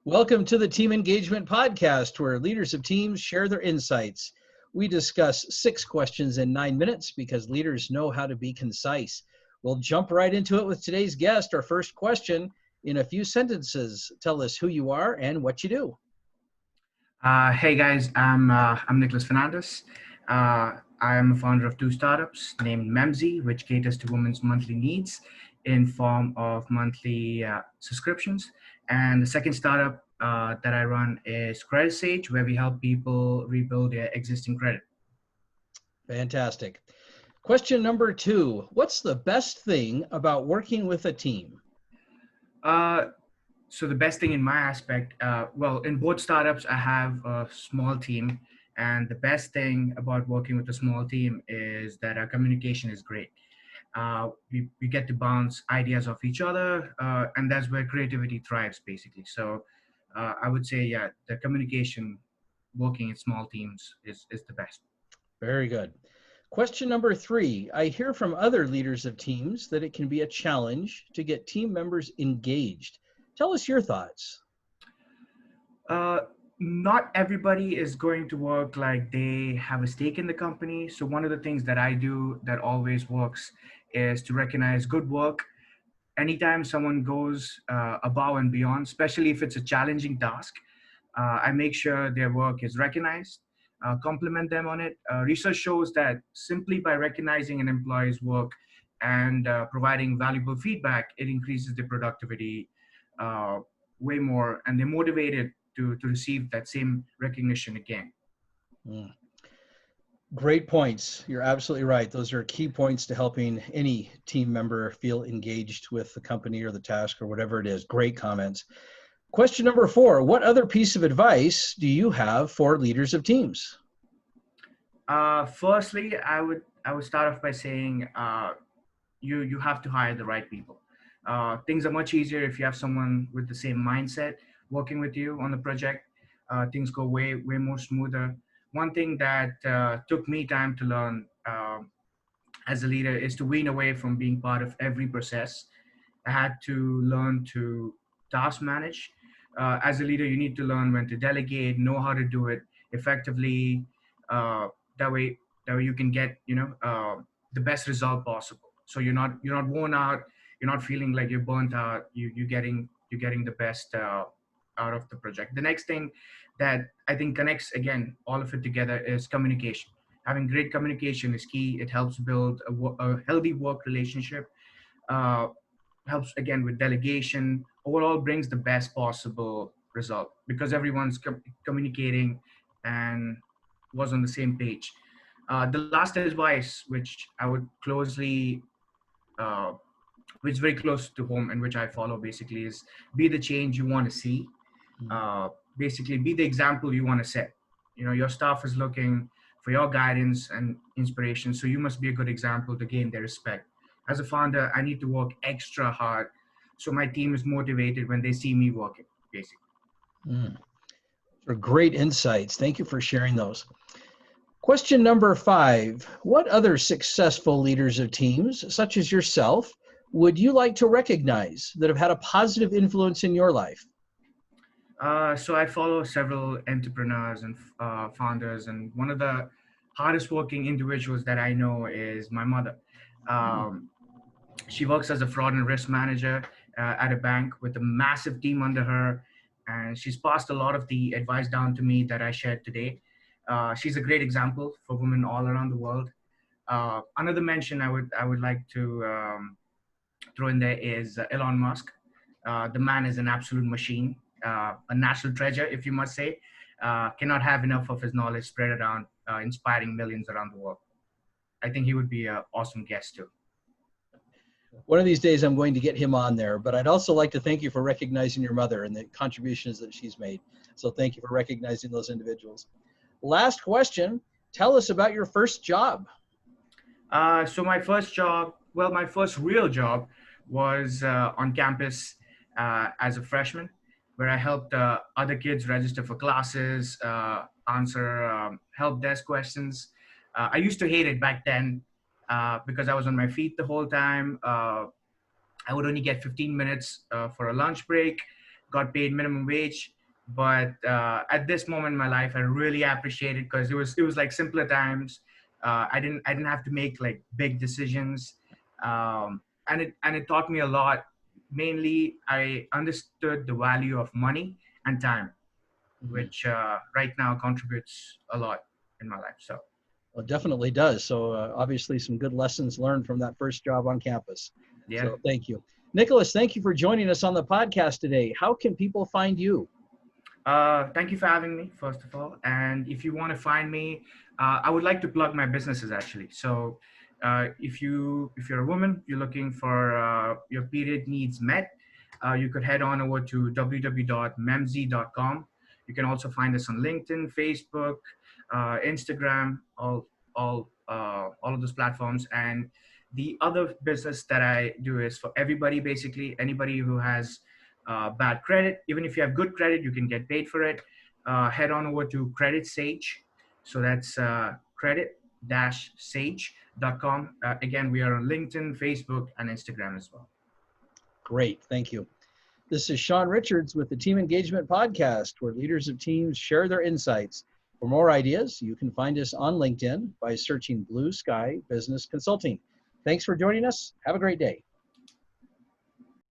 Welcome to the Team Engagement Podcast, where leaders of teams share their insights. We discuss 6 questions in 9 minutes because leaders know how to be concise. We'll jump right into it with today's guest. Our first question, in a few sentences, tell us who you are and what you do. Hey guys, I'm Nicholas Fernandes. I am a founder of 2 startups named Memmzy, which caters to women's monthly needs in form of monthly subscriptions. And the second startup that I run is CreditSage, where we help people rebuild their existing credit. Fantastic. Question number 2, what's the best thing about working with a team? Uh, so the best thing in my aspect, well, in both startups, I have a small team, and the best thing about working with a small team is that our communication is great. We get to bounce ideas off each other, and that's where creativity thrives, basically. So I would say, yeah, the communication working in small teams is the best. Very good. Question number 3, I hear from other leaders of teams that it can be a challenge to get team members engaged. Tell us your thoughts. Uh, Not everybody is going to work like they have a stake in the company. So one of the things that I do that always works is to recognize good work. Anytime someone goes above and beyond, especially if it's a challenging task, I make sure their work is recognized, compliment them on it. Research shows that simply by recognizing an employee's work and providing valuable feedback, it increases the productivity uh, way more, and they're motivated to receive that same recognition again. Mm. Great points. You're absolutely right. Those are key points to helping any team member feel engaged with the company or the task or whatever it is. Great comments. Question number 4, what other piece of advice do you have for leaders of teams? Firstly, I would start off by saying you have to hire the right people. Things are much easier if you have someone with the same mindset working with you on the project. Things go way more smoother. One thing that took me time to learn as a leader is to wean away from being part of every process. I had to learn to task manage. As a leader, you need to learn when to delegate, know how to do it effectively. Uh, that way, that way you can get the best result possible. So you're not worn out. You're not feeling like you're burnt out. You're getting the best out of the project. The next thing that I think connects again all of it together is communication. Having great communication is key. It helps build a healthy work relationship. Uh, Helps again with delegation. Overall, brings the best possible result because everyone's communicating and was on the same page. The last advice, which I would closely, uh, which is very close to home and which I follow basically, is be the change you want to see. Basically, be the example you want to set. Your staff is looking for your guidance and inspiration, so you must be a good example to gain their respect. As a founder, I need to work extra hard so my team is motivated when they see me working, basically. Mm. For great insights. Thank you for sharing those. Question number 5, what other successful leaders of teams, such as yourself, would you like to recognize that have had a positive influence in your life? So I follow several entrepreneurs and founders, and one of the hardest working individuals that I know is my mother. Um, she works as a fraud and risk manager at a bank with a massive team under her, and she's passed a lot of the advice down to me that I shared today. She's a great example for women all around the world. Another mention I would like to throw in there is Elon Musk. The man is an absolute machine, a national treasure, if you must say. Cannot have enough of his knowledge spread around, inspiring millions around the world. I think he would be an awesome guest too. One of these days I'm going to get him on there, but I'd also like to thank you for recognizing your mother and the contributions that she's made. So thank you for recognizing those individuals. Last question, tell us about your first job. So my first job, well, my first real job was on campus as a freshman, where I helped other kids register for classes, answer help desk questions. I used to hate it back then because I was on my feet the whole time. I would only get 15 minutes for a lunch break. got paid minimum wage. But at this moment in my life, I really appreciate it because it was like simpler times. I didn't have to make like big decisions, and it taught me a lot. Mainly, I understood the value of money and time, Mhm. which right now contributes a lot in my life. So Well, it definitely does. So obviously some good lessons learned from that first job on campus. yeah. So thank you. Nicholas, thank you for joining us on the podcast today. How can people find you? Thank you for having me, first of all. And if you want to find me, I would like to plug my businesses actually. So, if you're a woman, you're looking for your period needs met, you could head on over to www.memmzy.com. You can also find us on LinkedIn, Facebook, Instagram, all of those platforms. And the other business that I do is for everybody, basically anybody who has bad credit. Even if you have good credit, you can get paid for it. Head on over to CreditSage. So that's credit-sage.com. Again, we are on LinkedIn, Facebook, and Instagram as well. Great. Thank you. This is Sean Richards with the Team Engagement Podcast, where leaders of teams share their insights. For more ideas, you can find us on LinkedIn by searching Blue Sky Business Consulting. Thanks for joining us. Have a great day.